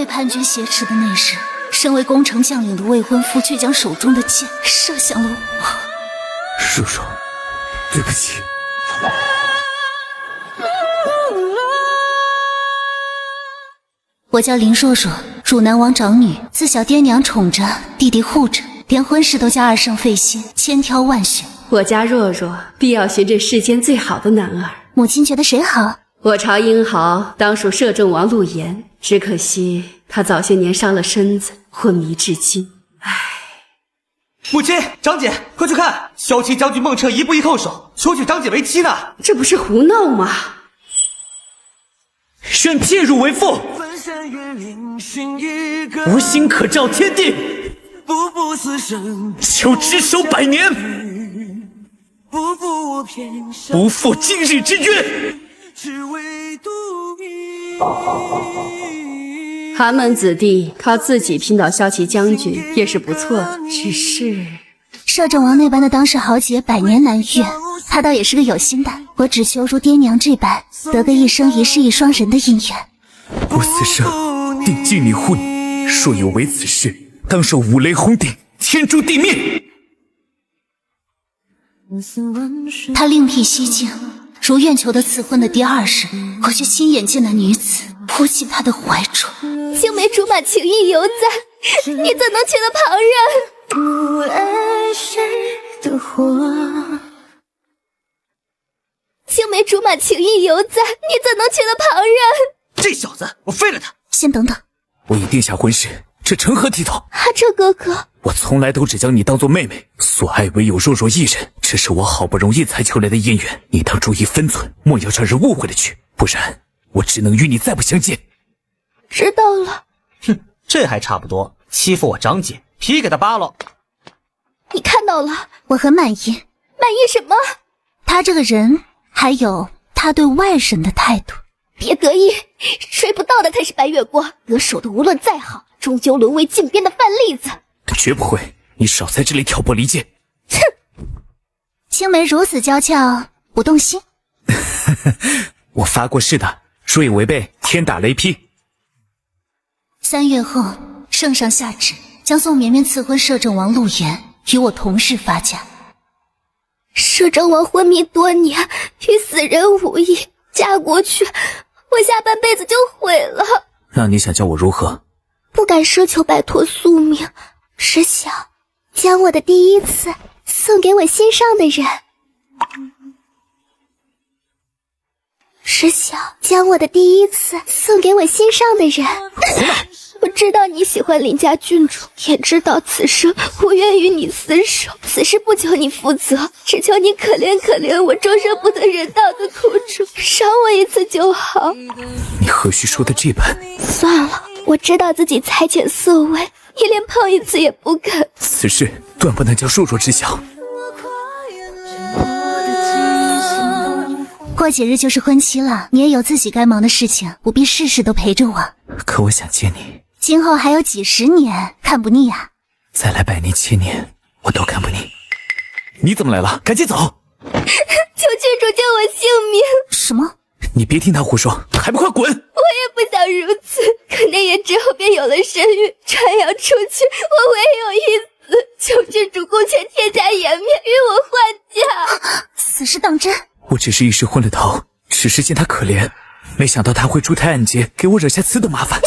被叛军挟持的那日，身为攻城将领的未婚夫却将手中的箭射向了我。叔叔，对不起。我叫林硕硕，汝南王长女，自小爹娘宠着，弟弟护着，连婚事都叫二圣费心，千挑万选。我家若若必要寻这世间最好的男儿。母亲觉得谁好？我朝英豪当属摄政王陆延，只可惜他早些年伤了身子，昏迷至今。唉，母亲，长姐，快去看，骁骑将军孟彻一步一叩首，求娶长姐为妻呢。这不是胡闹吗？愿撇汝为妇，无心可照天地，求执手100年，不负今日之约。寒门子弟靠自己拼倒骁骑将军也是不错的，只是摄政王那般的当世豪杰100年难遇，他倒也是个有心的。我只求如爹娘这般，得个一生一世一双人的姻缘。我此生定尽力护你，若有违此事，当受五雷轰顶，天诛地灭。他另辟蹊径，如愿求得赐婚的第2日，我却亲眼见那女子扑进他的怀中。青梅竹马情谊犹在，你怎能娶了旁人？不爱谁的火，青梅竹马情谊犹在，你怎能娶了旁人？这小子，我废了他！先等等，我已定下婚事，这成何体统？阿彻哥哥，我从来都只将你当作妹妹，所爱唯有若若一人，这是我好不容易才求来的姻缘，你当注意分寸，莫要让人误会了去，不然我只能与你再不相见。知道了。哼，这还差不多，欺负我长姐，皮给他扒了。你看到了，我很满意。满意什么？他这个人，还有他对外人的态度。别得意，睡不到的才是白月光，得手的无论再好，终究沦为禁边的饭粒子。绝不会，你少在这里挑拨离间。哼，青梅如此娇俏，不动心？我发过誓的，若有违背，天打雷劈。3月后，圣上下旨，将宋绵绵赐婚摄政王陆延，与我同日发嫁。摄政王昏迷多年，与死人无异，嫁过去，我下半辈子就毁了。那你想叫我如何？不敢奢求摆脱宿命，只想将我的第一次送给我心上的人。只想将我的第一次送给我心上的人。我知道你喜欢林家郡主，也知道此生无缘与你厮守，此事不求你负责，只求你可怜可怜我终生不得人道的苦楚，赏我一次就好。你何须说的这般？算了，我知道自己才浅色微，你连碰一次也不肯。此事断不能叫若若知晓。过几日就是婚期了，你也有自己该忙的事情，不必事事都陪着我。可我想见你，今后还有几十年，看不腻啊？再来100年1000年，我都看不腻。你怎么来了？赶紧走！求郡主救我性命！什么？你别听他胡说，还不快滚！我也不想如此，可那夜之后便有了身孕，传扬出去，我唯有一死。求郡主顾全天下颜面，与我换嫁。此事当真？我只是一时昏了头，只是见他可怜，没想到他会珠胎暗结，给我惹下此等麻烦。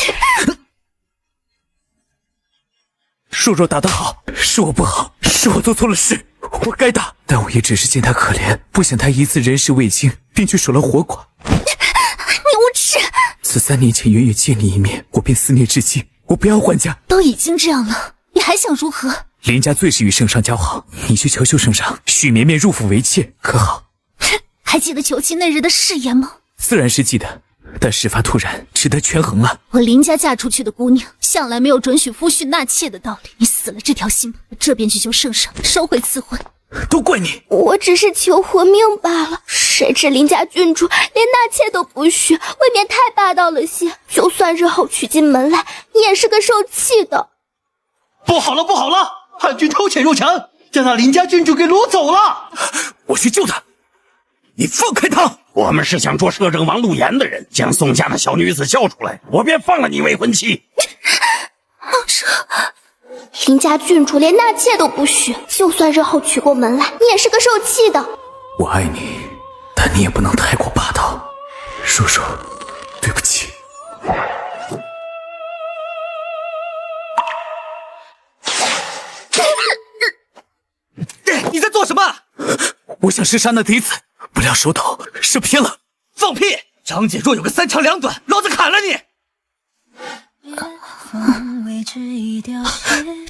若若打得好，是我不好，是我做错了事，我该打，但我也只是见他可怜，不想他一次人事未尽，便去守了活寡。你无耻！自3年前远远见你一面，我便思念至今，我不要还家。都已经这样了，你还想如何？林家最是与圣上交好，你去求求圣上，许绵绵入府为妾，可好？还记得求亲那日的誓言吗？自然是记得，但事发突然，只得权衡了。我林家嫁出去的姑娘，向来没有准许夫婿纳妾的道理。你死了这条心，我这便去求圣上收回赐婚。都怪你！我只是求活命罢了，谁知林家郡主连纳妾都不许，未免太霸道了些。就算日后娶进门来，你也是个受气的。不好了，不好了！叛军偷潜入城，将那林家郡主给掳走了。我去救他！你放开他！我们是想捉摄政王陆延的人，将宋家的小女子交出来，我便放了你未婚妻。林家郡主连纳妾都不许，就算日后娶过门来，你也是个受气的。我爱你，但你也不能太过霸道。叔叔，对不起。你在做什么？我想试杀那嫡子，不料手抖射偏了。放屁！张姐若有个3长2短，老子砍了你！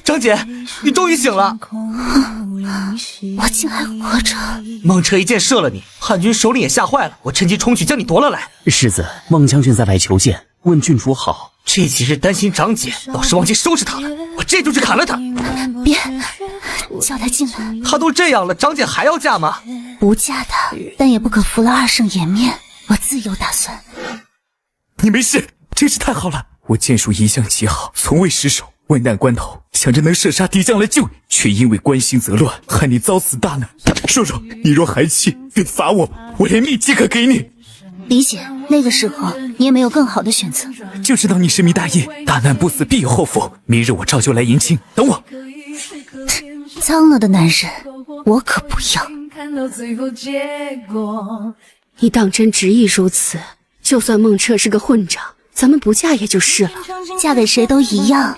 张姐，你终于醒了。我竟还活着。孟彻一箭射了你，汉军首领也吓坏了，我趁机冲去将你夺了来。世子，孟将军在外求见，问郡主好。这几日担心长姐，倒是忘记收拾她了。我这就去砍了她。别，叫她进来。她都这样了，长姐还要嫁吗？不嫁她，但也不可负了2圣颜面。我自有打算。你没事，真是太好了。我剑术一向极好，从未失手。危难关头，想着能射杀敌将来救你，却因为关心则乱，害你遭此大难。叔叔，你若还气，便罚我吧，我连命即可给你。理解，那个时候你也没有更好的选择。就知道你深明大义，大难不死必有后福。明日我照旧来迎亲，等我。脏了的男人，我可不要。你当真执意如此？就算孟彻是个混账，咱们不嫁也就是了。嫁给谁都一样。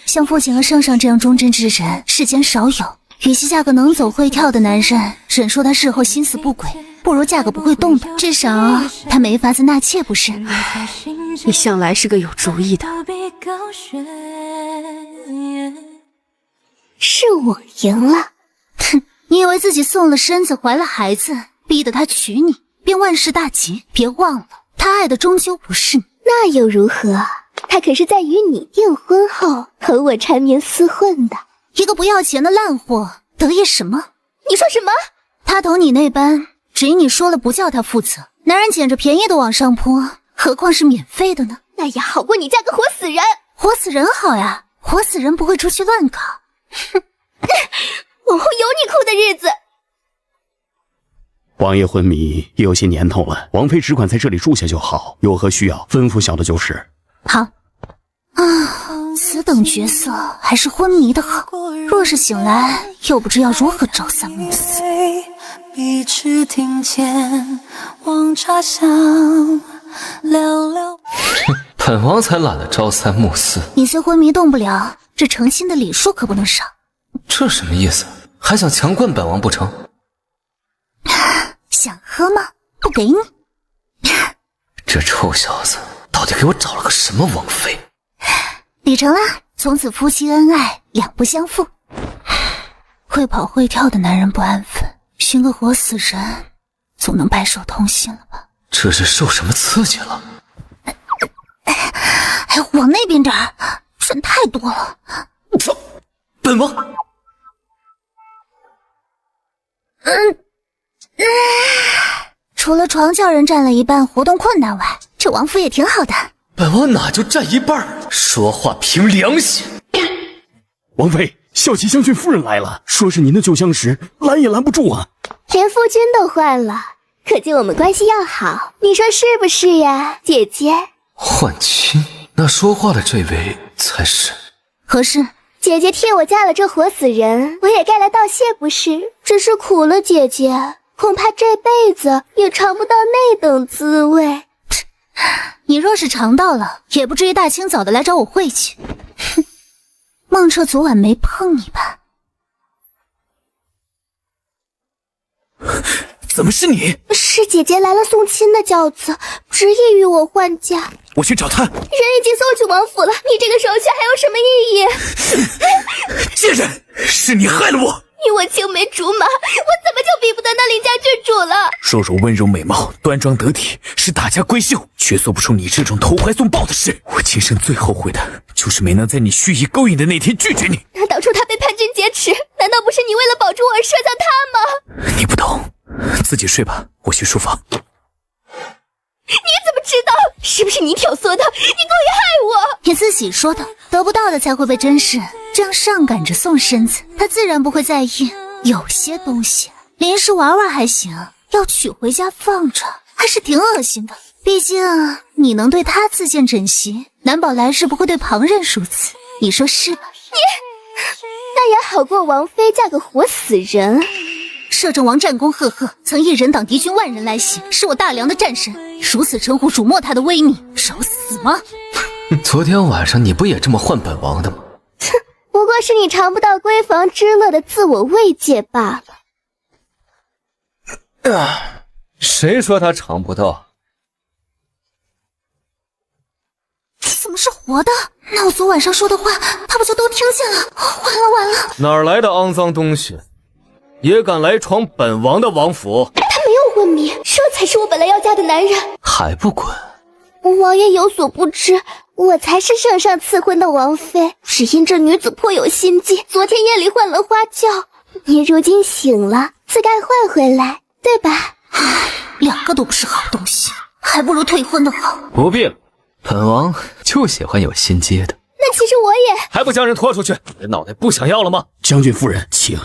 像父亲和圣上这样忠贞之人，世间少有。与其嫁个能走会跳的男人，忍说他事后心思不轨，不如嫁个不会动的，至少他没法子纳妾，不是？你向来是个有主意的。是我赢了。哼，你以为自己送了身子，怀了孩子，逼得他娶你，便万事大吉？别忘了，他爱的终究不是你。那又如何？他可是在与你订婚后和我缠绵厮混的。一个不要钱的烂货，得意什么？你说什么？他投你那般，只因你说了不叫他负责。男人捡着便宜都往上扑，何况是免费的呢？那也好过你嫁个活死人。活死人好呀，活死人不会出去乱搞。哼，往后有你哭的日子。王爷昏迷也有些年头了，王妃只管在这里住下就好，有何需要吩咐小的就是。好。此等角色还是昏迷的好，若是醒来，又不知要如何朝三暮四。一直听见望茶香寥寥。本王才懒得朝三暮四。你虽昏迷动不了，这成亲的礼数可不能少。这什么意思？还想强灌本王不成？想喝吗？不给你。这臭小子到底给我找了个什么王妃？礼成了，从此夫妻恩爱，两不相负。会跑会跳的男人不安分，寻个活死人，总能白首同心了吧？这是受什么刺激了？哎，往那边点儿，人太多了。操！本王。除了床叫人占了一半，活动困难外，这王府也挺好的。本王哪就占一半？说话凭良心。王妃，骁骑将军夫人来了，说是您的旧相识，拦也拦不住啊。连夫君都换了，可见我们关系要好，你说是不是呀，姐姐？换亲？那说话的这位才是。何事？姐姐替我嫁了这活死人，我也该来道谢不是？只是苦了姐姐，恐怕这辈子也尝不到那等滋味。你若是尝到了，也不至于大清早的来找我晦气。哼，孟彻昨晚没碰你吧？怎么是你？是姐姐来了送亲的轿子，执意与我换嫁。我去找他。人已经送去王府了，你这个手续还有什么意义？贱人，是你害了我！与我青梅竹马，我怎么就比不得那林家郡主了？若若温柔美貌，端庄得体，是大家闺秀，却做不出你这种投怀送抱的事。我今生最后悔的，就是没能在你蓄意勾引的那天拒绝你。那当初他被叛军劫持，难道不是你为了保住我而射向他吗？你不懂，自己睡吧，我去书房。你怎么知道？是不是你挑唆的？你故意害我！你自己说的，得不到的才会被珍视，这样上赶着送身子，他自然不会在意。有些东西临时玩玩还行，要娶回家放着还是挺恶心的。毕竟你能对他自荐枕席，难保来世不会对旁人如此。你说是吧？那也好过王妃嫁个活死人。摄政王战功赫赫，曾一人挡敌军万人来袭，是我大梁的战神。如此称呼辱没他的威名，找死吗？昨天晚上你不也这么唤本王的吗？哼，不过是你尝不到闺房之乐的自我慰藉罢了。谁说他尝不到？怎么是活的？那我昨晚上说的话，他不就都听见了？完了！哪儿来的肮脏东西，也敢来闯本王的王府？他没有昏迷，这才是我本来要嫁的男人。还不滚！王爷有所不知，我才是圣上赐婚的王妃，只因这女子颇有心计，昨天夜里换了花轿。你如今醒了，自该换回来，对吧？两个都不是好东西，还不如退婚的好。不必了，本王就喜欢有心机的。那其实我也……还不将人拖出去？你的脑袋不想要了吗？将军夫人，请。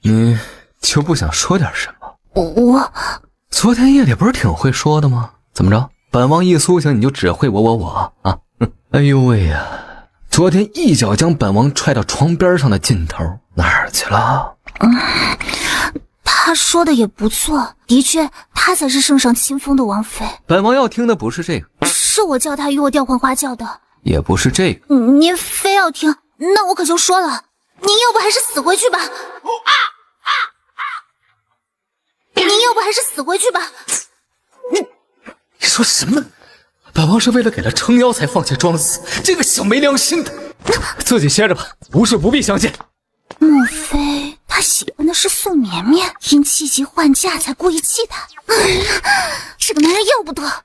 你就不想说点什么？我昨天夜里不是挺会说的吗？怎么着？本王一苏醒你就只会我啊！哎呦喂呀！昨天一脚将本王踹到床边上的劲头哪儿去了？他说的也不错，的确，他才是圣上亲封的王妃。本王要听的不是这个，是我叫他与我调换花轿的，也不是这个。你非要听，那我可就说了，您要不还是死回去吧。您要不还是死回去吧。你说什么？本王是为了给他撑腰才放弃装死，这个小没良心的，自己歇着吧，无事不必相见。莫非他喜欢的是宋绵绵，因气急换嫁才故意气他？这个男人要不得。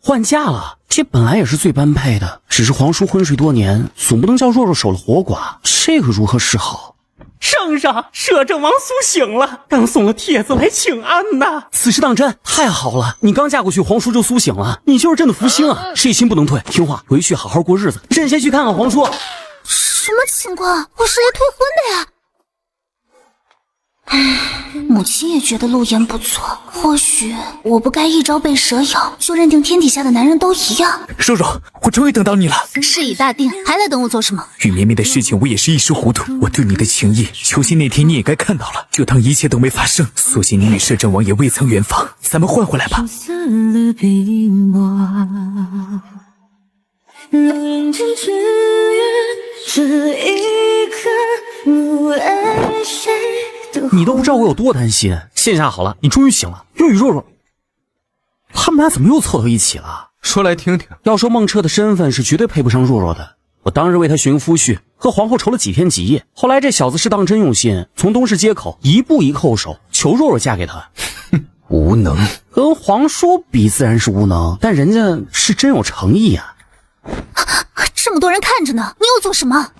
换嫁了，这本来也是最般配的，只是皇叔昏睡多年，总不能叫若若守了活寡，这个如何是好？圣上，摄政王苏醒了，刚送了帖子来请安呐。此事当真？太好了！你刚嫁过去，皇叔就苏醒了，你就是朕的福星啊！这心不能退，听话，回去好好过日子。朕先去看看皇叔。什么情况？我是来退婚的呀！母亲也觉得陆言不错，或许我不该一朝被蛇咬，就认定天底下的男人都一样。若若，我终于等到你了。事已大定，还来等我做什么？与绵绵的事情，我也是一时糊涂。我对你的情谊，求亲那天你也该看到了，就当一切都没发生。所幸你与摄政王也未曾圆房，咱们换回来吧。认真只愿这一刻无爱谁。你都不知道我有多担心。现下好了，你终于醒了，又与若若，他们俩怎么又凑到一起了？说来听听。要说孟彻的身份是绝对配不上若若的。我当日为他寻夫婿，和皇后愁了几天几夜。后来这小子是当真用心，从东市街口一步一叩首，求若若嫁给他。无能，跟皇叔比自然是无能，但人家是真有诚意啊。这么多人看着呢，你又做什么？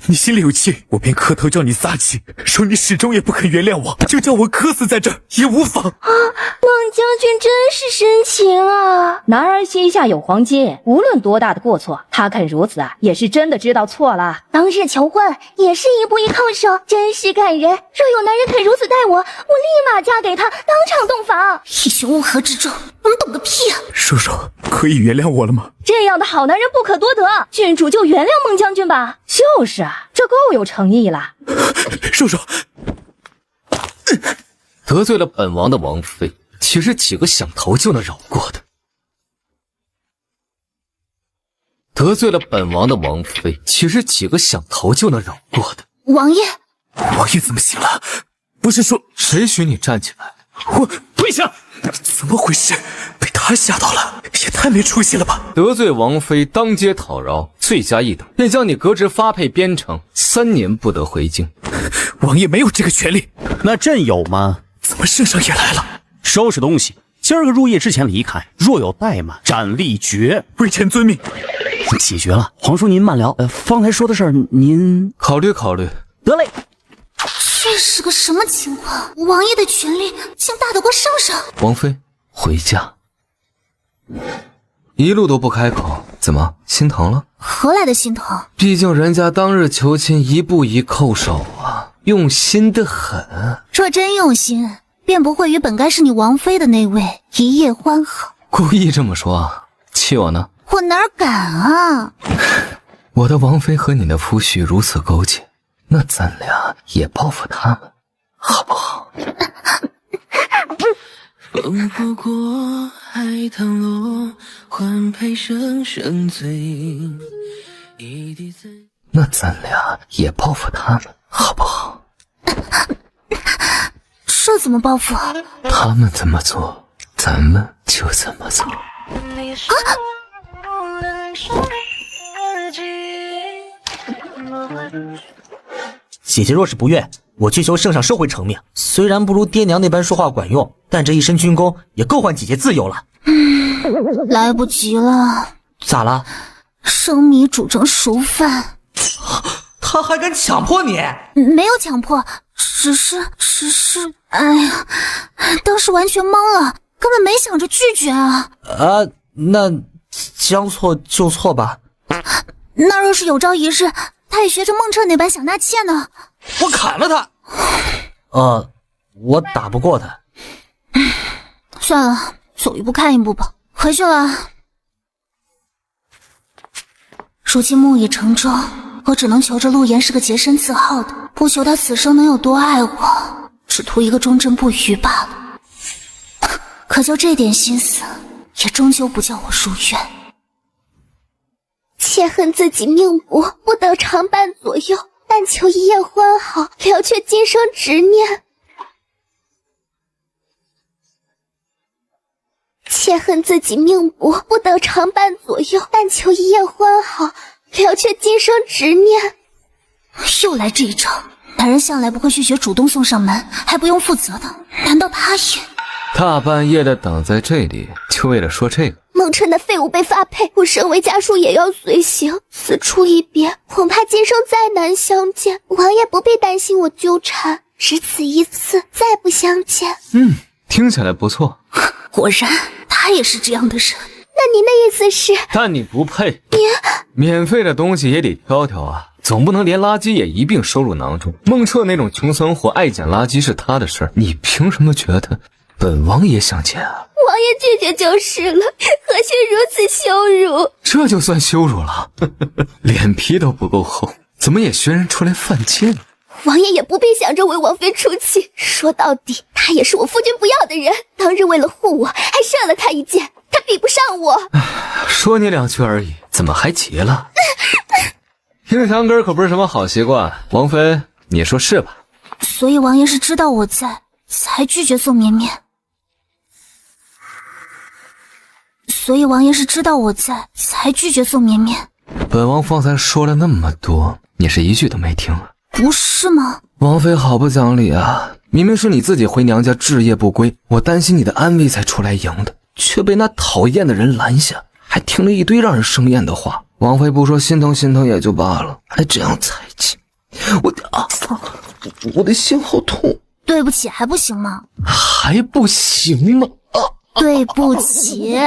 你心里有气，我便磕头叫你撒气，说你始终也不肯原谅我，就叫我磕死在这儿也无妨。孟将军真是深情啊！男儿膝下有黄金，无论多大的过错，他肯如此啊，也是真的知道错了。当日求婚也是一步一叩首，真是感人。若有男人肯如此待我，我立马嫁给他，当场洞房。一群乌合之众，你们懂个屁啊！若若，可以原谅我了吗？这样的好男人不可多得，郡主就原谅孟将军吧。就是啊，这够有诚意了。若若，得罪了本王的王妃，岂是几个响头就能饶过的？得罪了本王的王妃，岂是几个响头就能饶过的？王爷，王爷怎么醒了？不是说谁许你站起来？我跪下！怎么回事？被他吓到了，也太没出息了吧！得罪王妃，当街讨饶，罪加一等，便将你革职发配边城，3年不得回京。王爷没有这个权利。那朕有吗？怎么圣上也来了？收拾东西，今儿个入夜之前离开，若有怠慢，斩立决。微臣遵命。解决了，皇叔您慢聊。方才说的事儿，您考虑考虑。得嘞。这是个什么情况？王爷的权力竟大得过圣上。王妃，回家。一路都不开口，怎么心疼了？何来的心疼？毕竟人家当日求亲一步一叩首啊，用心得很。若真用心，便不会与本该是你王妃的那位一夜欢好。故意这么说啊？气我呢？我哪敢啊！我的王妃和你的夫婿如此勾结，那咱俩也报复他们，好不好？风拂过海棠落，换配声声醉。那咱俩也报复他们，好不好？这怎么报复？他们怎么做，咱们就怎么做。姐姐若是不愿，我去求圣上收回成命。虽然不如爹娘那般说话管用，但这一身军功也够换姐姐自由了。来不及了。咋了？生米煮成熟饭。他还敢强迫你？没有强迫，只是，哎呀，当时完全懵了，根本没想着拒绝啊。那将错就错吧。那若是有朝一日，他也学着孟彻那般想纳妾呢？我砍了他。我打不过他。算了，走一步看一步吧。回去了。如今木已成舟，我只能求着陆岩是个洁身自好的，不求他此生能有多爱我，只图一个忠贞不渝罢了。可就这点心思，也终究不叫我如愿。妾恨自己命薄，不得常伴左右，但求一夜欢好，了却今生执念。妾恨自己命薄，不得常伴左右，但求一夜欢好，了却今生执念。又来这一招，男人向来不会拒绝主动送上门，还不用负责的，难道他也？大半夜的等在这里，就为了说这个？孟彻那废物被发配，我身为家属也要随行。此处一别，恐怕今生再难相见。王爷不必担心我纠缠，只此一次，再不相见。听起来不错。果然，他也是这样的人。那你那意思是？但你不配。免费的东西也得挑挑啊，总不能连垃圾也一并收入囊中。孟彻那种穷酸货爱捡垃圾是他的事儿，你凭什么觉得本王也想捡啊？王爷拒绝就是了，何须如此羞辱？这就算羞辱了？脸皮都不够厚，怎么也学人出来犯贱？王爷也不必想着为王妃出气，说到底，他也是我夫君不要的人。当日为了护我，还射了他一箭，他比不上我。说你两句而已，怎么还急了？硬墙根可不是什么好习惯，王妃，你说是吧？所以王爷是知道我在，才拒绝宋绵绵。本王方才说了那么多，你是一句都没听。不是吗？王妃好不讲理啊！明明是你自己回娘家置业不归，我担心你的安危才出来迎的，却被那讨厌的人拦下，还听了一堆让人生厌的话。王妃不说心疼心疼也就罢了，还这样猜忌，我的心好痛。对不起还不行吗？还不行吗？对不起。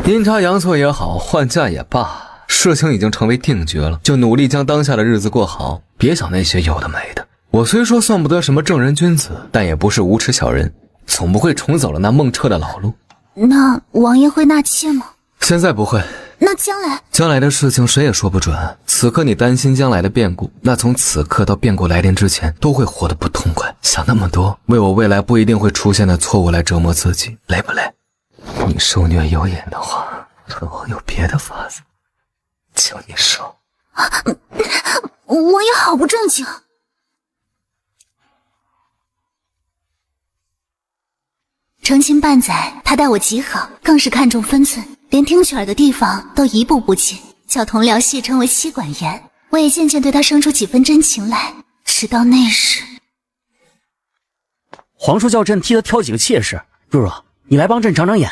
阴差阳错也好，换嫁也罢，事情已经成为定局了，就努力将当下的日子过好，别想那些有的没的。我虽说算不得什么正人君子，但也不是无耻小人，总不会重走了那孟彻的老路。那王爷会纳妾吗？现在不会。那将来？将来的事情谁也说不准。此刻你担心将来的变故，那从此刻到变故来临之前，都会活得不痛快。想那么多，为我未来不一定会出现的错误来折磨自己，累不累？你受虐有瘾的话，本王有别的法子叫你受。王爷好不正经。成亲半载，他待我极好，更是看重分寸，连听曲儿的地方都一步不进，叫同僚戏称为妻管严。我也渐渐对他生出几分真情来，直到那时。皇叔叫朕替他挑几个妾室，若若，你来帮朕长长眼。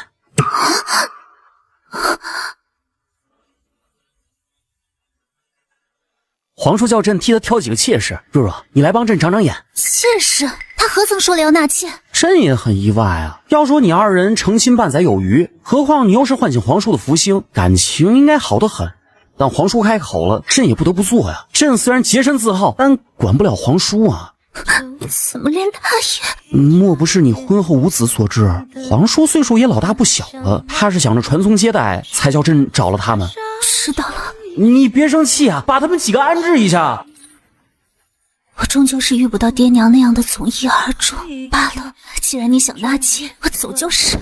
皇叔叫朕替他挑几个妾室，若若，你来帮朕长长眼。妾室？他何曾说了要纳妾？朕也很意外啊！要说你二人成亲半载有余，何况你又是唤醒皇叔的福星，感情应该好得很。但皇叔开口了，朕也不得不做呀。朕虽然洁身自好，但管不了皇叔啊。怎么连他也……莫不是你婚后无子所致？皇叔岁数也老大不小了，他是想着传宗接代，才叫朕找了他们。知道了。你别生气啊，把他们几个安置一下。我终究是遇不到爹娘那样的从一而终罢了。既然你想纳妾，我走就是。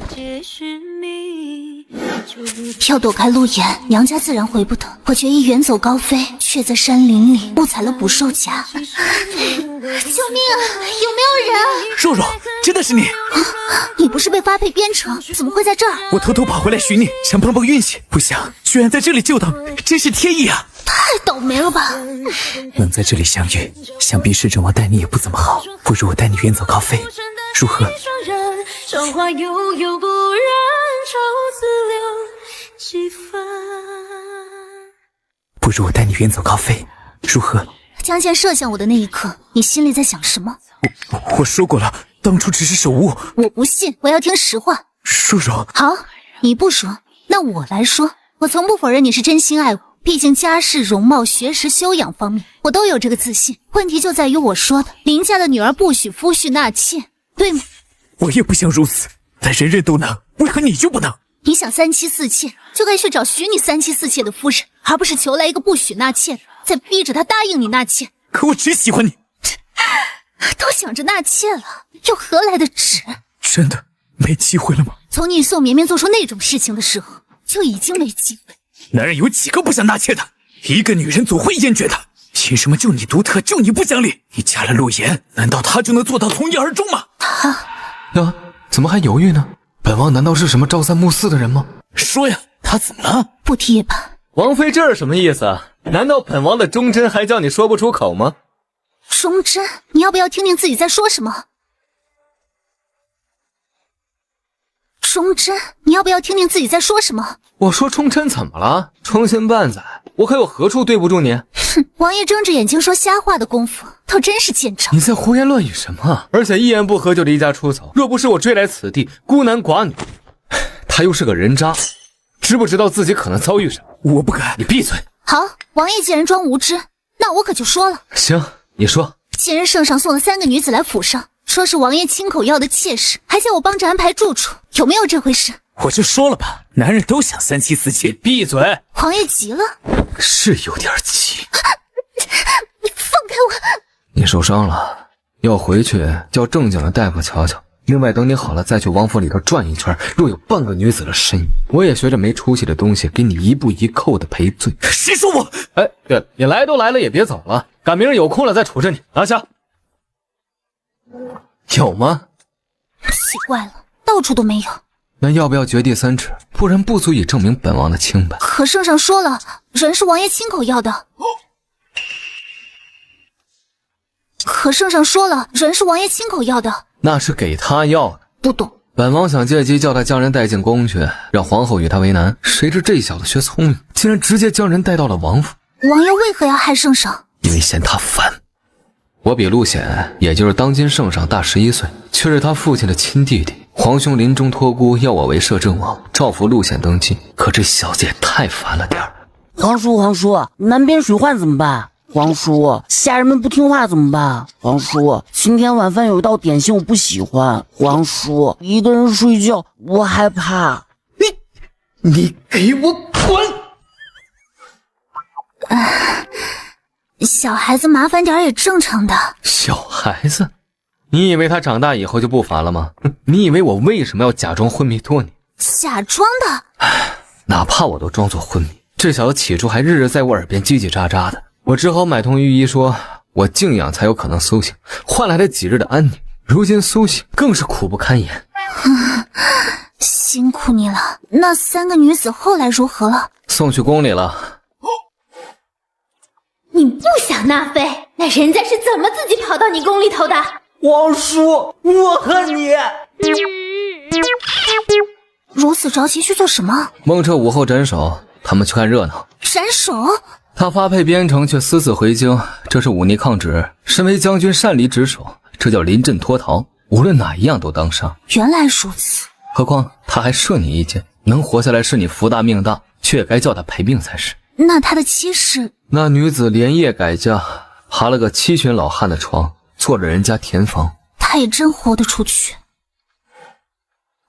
要躲开路眼，娘家自然回不得。我决意远走高飞，却在山林里误踩了捕兽夹。救命啊！有没有人？若若，真的是你！你不是被发配边城，怎么会在这儿？我偷偷跑回来寻你，想碰碰运气，不想居然在这里救到，真是天意啊！太倒霉了吧！能在这里相遇，想必摄政王待你也不怎么好，不如我带你远走高飞，如何？韶华悠悠，不染愁自留几分。不如我带你远走高飞，如何？将箭射向我的那一刻，你心里在想什么？我说过了，当初只是手误。我不信，我要听实话。若若，好，你不说，那我来说。我从不否认你是真心爱我，毕竟家世、容貌、学识、修养方面，我都有这个自信。问题就在于我说的，林家的女儿不许夫婿纳妾，对吗？我也不想如此，但人人都能，为何你就不能？你想三妻四妾，就该去找许你三妻四妾的夫人，而不是求来一个不许纳妾的，再逼着他答应你纳妾。可我只喜欢你。都想着纳妾了，又何来的纸？真的没机会了吗？从你宋绵绵做出那种事情的时候，就已经没机会。男人有几个不想纳妾的？一个女人总会厌倦的。凭什么就你独特，就你不讲理？你嫁了陆言，难道他就能做到从一而终吗？呀，怎么还犹豫呢？本王难道是什么朝三暮四的人吗？说呀，他怎么了？不提也罢。王妃这是什么意思啊？难道本王的忠贞还叫你说不出口吗？忠贞？你要不要听听自己在说什么？忠贞？你要不要听听自己在说什么？我说忠贞怎么了？忠心半载，我可有何处对不住你？哼，王爷睁着眼睛说瞎话的功夫，倒真是见长。你在胡言乱语什么？而且一言不合就离家出走，若不是我追来此地，孤男寡女，他又是个人渣，知不知道自己可能遭遇什么？我不敢。你闭嘴。好，王爷既然装无知，那我可就说了。行，你说。既然圣上送了3个女子来府上，说是王爷亲口要的妾室，还叫我帮着安排住处，有没有这回事？我就说了吧，男人都想三妻四妾。闭嘴！王爷急了，是有点急。你放开我！你受伤了，要回去叫正经的大夫瞧瞧。另外，等你好了再去王府里头转一圈，若有半个女子的身影，我也学着没出息的东西给你一步一扣的赔罪。谁说我？哎，对了，你来都来了也别走了，赶明儿有空了再处置你。拿下。有吗？奇怪了，到处都没有。那要不要掘地3尺？不然不足以证明本王的清白。可圣上说了，人是王爷亲口要的。可圣上说了，人是王爷亲口要的。那是给他要的。不懂。本王想借机叫他将人带进宫去，让皇后与他为难。谁知这小子学聪明，竟然直接将人带到了王府。王爷为何要害圣上？因为嫌他烦。我比陆显，也就是当今圣上大11岁，却是他父亲的亲弟弟。皇兄临终托孤，要我为摄政王，照拂陆显登基。可这小子也太烦了点儿。皇叔，南边水患怎么办？皇叔，下人们不听话怎么办？皇叔，今天晚饭有一道点心我不喜欢。皇叔，一个人睡觉我害怕。你给我滚！小孩子麻烦点也正常的。小孩子？你以为他长大以后就不烦了吗？你以为我为什么要假装昏迷拖你？假装的？哪怕我都装作昏迷，这小子起初还日日在我耳边叽叽喳喳的，我只好买通御医说我静养才有可能苏醒，换来了几日的安宁。如今苏醒更是苦不堪言。辛苦你了。那3个女子后来如何了？送去宫里了。你不想纳妃，那人家是怎么自己跑到你宫里头的？皇叔，我恨你。如此着急去做什么？孟彻午后斩首，他们去看热闹。斩首？他发配边城却私自回京，这是忤逆抗旨。身为将军擅离职守，这叫临阵脱逃。无论哪一样都当上。原来如此。何况他还射你一箭，能活下来是你福大命大，却也该叫他赔命才是。那他的妻室？那女子连夜改嫁，爬了个7旬老汉的床，做了人家田房。他也真豁得出去。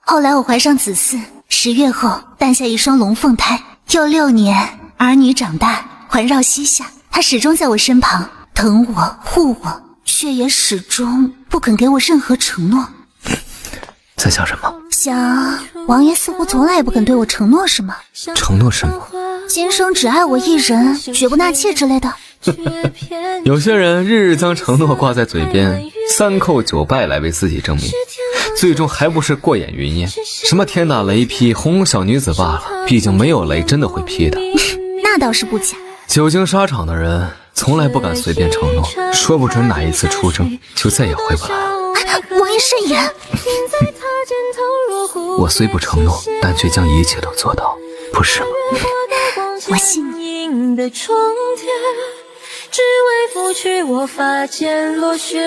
后来我怀上子嗣，10月后诞下一双龙凤胎，又6年，儿女长大，环绕膝下，他始终在我身旁，疼我护我，却也始终不肯给我任何承诺。在想什么？想王爷似乎从来也不肯对我承诺什么。承诺什么？今生只爱我一人，绝不纳妾之类的。有些人日日将承诺挂在嘴边，3叩9拜来为自己证明，最终还不是过眼云烟。什么天打雷劈，红红小女子罢了，毕竟没有雷真的会劈的。那倒是不假。久经沙场的人从来不敢随便承诺，说不准哪一次出征就再也回不来了。王爷慎言。我虽不承诺，但却将一切都做到，不是吗？我信你。只为拂去我发间落雪。